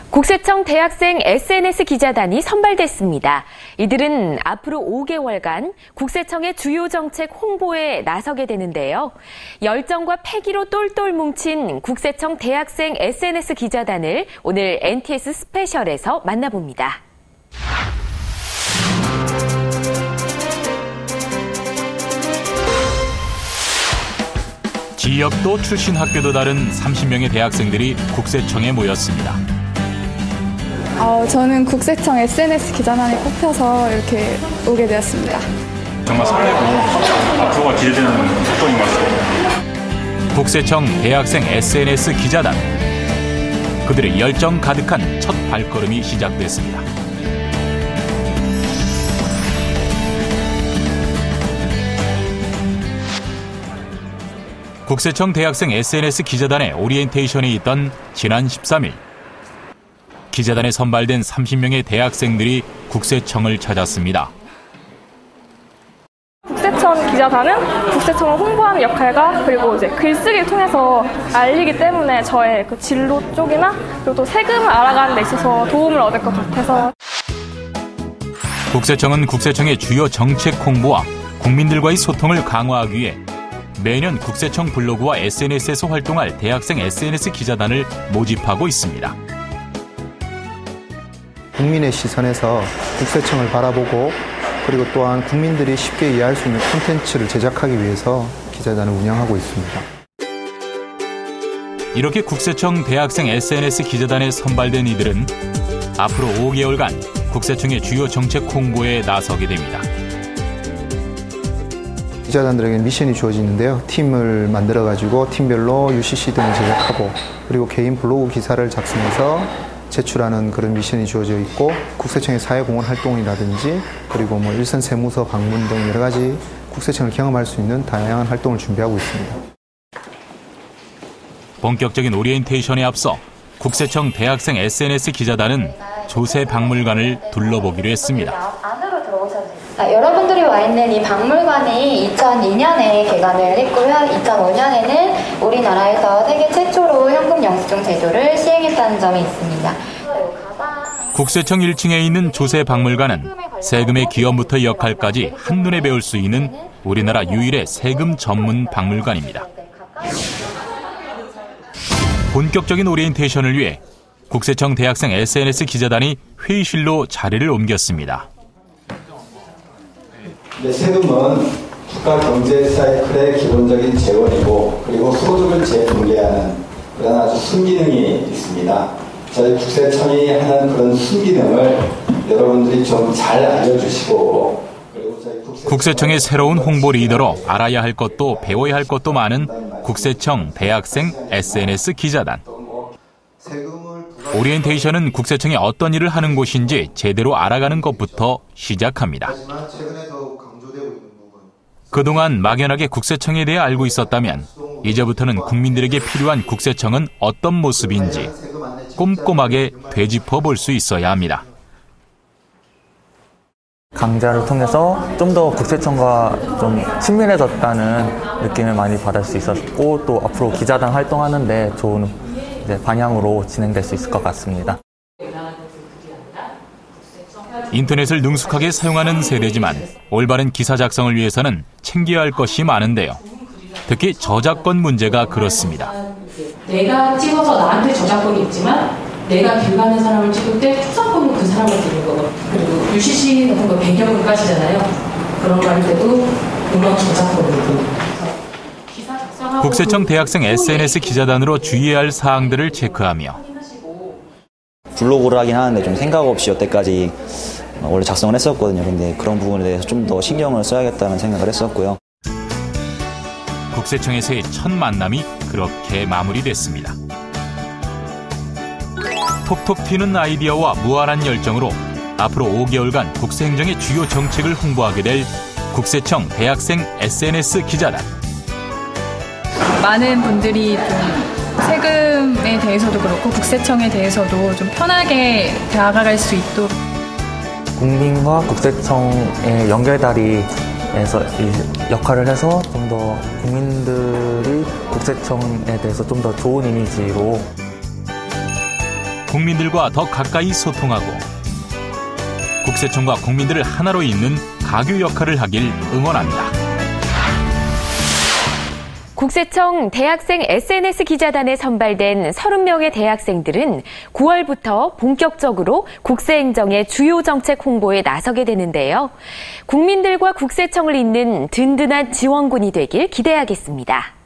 국세청 대학생 SNS 기자단이 선발됐습니다. 이들은 앞으로 5개월간 국세청의 주요 정책 홍보에 나서게 되는데요. 열정과 패기로 똘똘 뭉친 국세청 대학생 SNS 기자단을 오늘 NTS 스페셜에서 만나봅니다. 지역도 출신 학교도 다른 30명의 대학생들이 국세청에 모였습니다. 저는 국세청 SNS 기자단에 뽑혀서 이렇게 오게 되었습니다. 정말 설레고 앞으로가 기대되는 활동인 것 같습니다. 국세청 대학생 SNS 기자단. 그들의 열정 가득한 첫 발걸음이 시작됐습니다. 국세청 대학생 SNS 기자단의 오리엔테이션이 있던 지난 13일. 기자단에 선발된 30명의 대학생들이 국세청을 찾았습니다. 국세청 기자단은 국세청을 홍보하는 역할과 그리고 이제 글쓰기를 통해서 알리기 때문에 저의 그 진로 쪽이나 그리고 또 세금을 알아가는 데 있어서 도움을 얻을 것 같아서. 국세청은 국세청의 주요 정책 홍보와 국민들과의 소통을 강화하기 위해 매년 국세청 블로그와 SNS에서 활동할 대학생 SNS 기자단을 모집하고 있습니다. 국민의 시선에서 국세청을 바라보고 그리고 또한 국민들이 쉽게 이해할 수 있는 콘텐츠를 제작하기 위해서 기자단을 운영하고 있습니다. 이렇게 국세청 대학생 SNS 기자단에 선발된 이들은 앞으로 5개월간 국세청의 주요 정책 홍보에 나서게 됩니다. 기자단들에게 미션이 주어지는데요. 팀을 만들어가지고 팀별로 UCC 등을 제작하고 그리고 개인 블로그 기사를 작성해서 제출하는 그런 미션이 주어져 있고 국세청의 사회공헌 활동이라든지 그리고 일선 세무서 방문 등 여러 가지 국세청을 경험할 수 있는 다양한 활동을 준비하고 있습니다. 본격적인 오리엔테이션에 앞서 국세청 대학생 SNS 기자단은 조세 박물관을 둘러보기로 했습니다. 여러분들이 와 있는 이 박물관이 2002년에 개관을 했고요. 2005년에는 우리나라에서 세계 최초로 현금 영수증 제도를 시행했다는 점이 있습니다. 국세청 1층에 있는 조세 박물관은 세금의 기원부터 역할까지 한눈에 배울 수 있는 우리나라 유일의 세금 전문 박물관입니다. 본격적인 오리엔테이션을 위해 국세청 대학생 SNS 기자단이 회의실로 자리를 옮겼습니다. 세금은 국가 경제 사이클의 기본적인 재원이고 그리고 소득을 재분배하는 그런 아주 순기능이 있습니다. 저희 국세청이 하는 그런 순기능을 여러분들이 좀 잘 알려주시고 그리고 저희 국세청의 새로운 홍보 리더로 알아야 할 것도 배워야 할 것도 많은 국세청 대학생 SNS 기자단. 오리엔테이션은 국세청이 어떤 일을 하는 곳인지 제대로 알아가는 것부터 시작합니다. 그동안 막연하게 국세청에 대해 알고 있었다면 이제부터는 국민들에게 필요한 국세청은 어떤 모습인지 꼼꼼하게 되짚어 볼 수 있어야 합니다. 강좌를 통해서 좀 더 국세청과 좀 친밀해졌다는 느낌을 많이 받을 수 있었고 또 앞으로 기자단 활동하는데 좋은 방향으로 진행될 수 있을 것 같습니다. 인터넷을 능숙하게 사용하는 세대지만 올바른 기사 작성을 위해서는 챙겨야 할 것이 많은데요. 특히 저작권 문제가 그렇습니다. 내가 찍어서 나한테 저작권이 있지만 내가 길 가는 사람을 찍을 때 초상권은 그 사람을 드는 거고 그리고 UCC 같은 거 배경을 까시잖아요. 그런 거 할 때도 물론 저작권이 있고. 국세청 대학생 SNS 기자단으로 주의해야 할 사항들을 체크하며 블로그를 하긴 하는데 좀 생각 없이 여태까지 원래 작성을 했었거든요. 근데 그런 부분에 대해서 좀 더 신경을 써야겠다는 생각을 했었고요. 국세청에서의 첫 만남이 그렇게 마무리됐습니다. 톡톡 튀는 아이디어와 무한한 열정으로 앞으로 5개월간 국세행정의 주요 정책을 홍보하게 될 국세청 대학생 SNS 기자단. 많은 분들이 좀 세금에 대해서도 그렇고 국세청에 대해서도 좀 편하게 다가갈 수 있도록 국민과 국세청의 연결다리에서 역할을 해서 좀 더 국민들이 국세청에 대해서 좀 더 좋은 이미지로 국민들과 더 가까이 소통하고 국세청과 국민들을 하나로 잇는 가교 역할을 하길 응원합니다. 국세청 대학생 SNS 기자단에 선발된 30명의 대학생들은 9월부터 본격적으로 국세행정의 주요 정책 홍보에 나서게 되는데요. 국민들과 국세청을 잇는 든든한 지원군이 되길 기대하겠습니다.